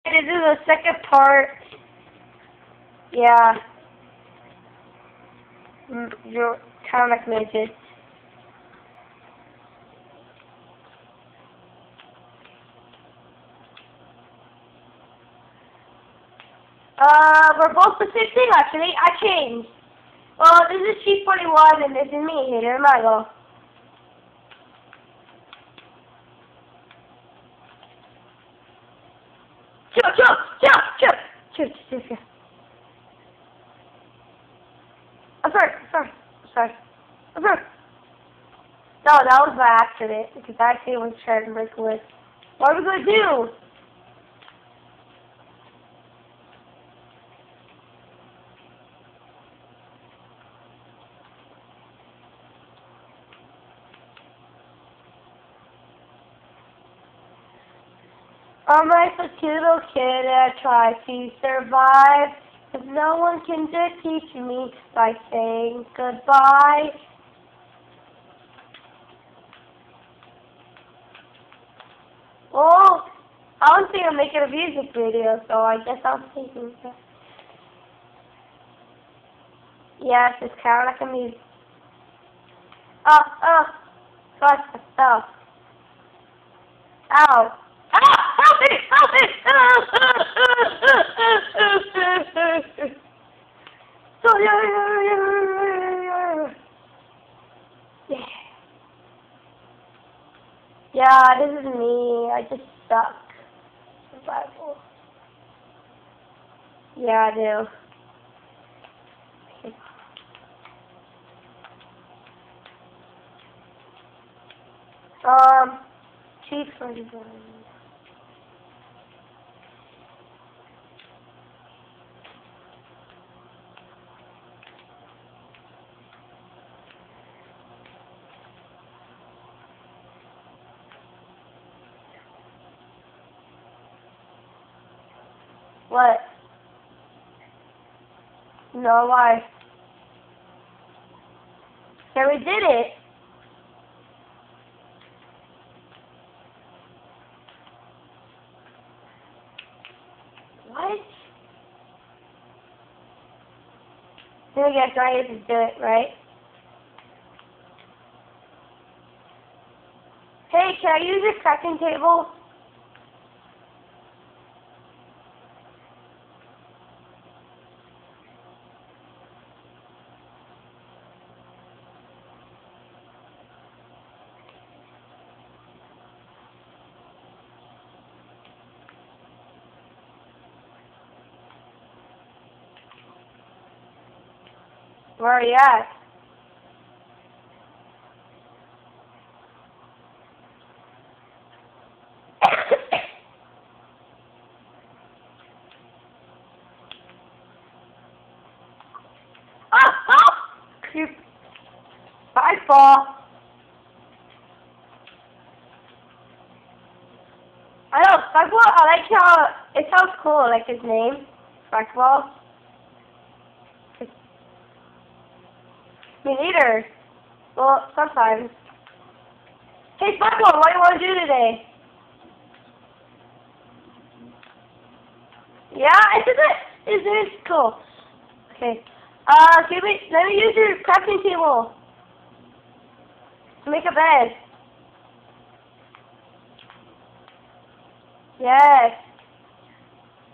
This is the second part. Yeah. Your comic midget. We're both the same thing actually. I changed. Well, this is Chief 41 and this is me, Hater Michael. Chill. I'm sorry. No, that was by accident, because I actually was trying to break away. What are we going to do? I'm like a cute little kid and I try to survive. Cause no one can just teach me by saying goodbye. Well, I was thinking of making a music video, so I guess I'm thinking that. Yes, it's kind of like a music. Gosh, oh. Ow. Help me! Yeah, this is me. I just suck. Survival. Yeah, I do. Chief 41. What? No, why? Yeah, we did it. What? Then I guess I have to do it, right? Hey, can I use your crafting table? Where are you at? Creep. Bye, Paul. I know, Spikeball, I like how it sounds cool, like his name. Spikeball. Me neither. Well, sometimes. Hey, Spikeball, what do you want to do today? Yeah, isn't it cool? Okay. Let me use your crafting table to make a bed. Yes.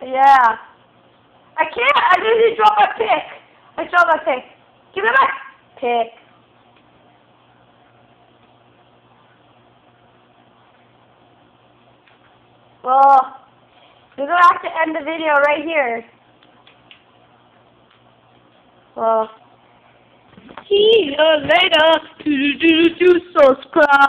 Yeah. I can't. I literally dropped my pick. I dropped my pick. Give me my pick. Well, we're going to have to end the video right here. Well, see you later. Do subscribe.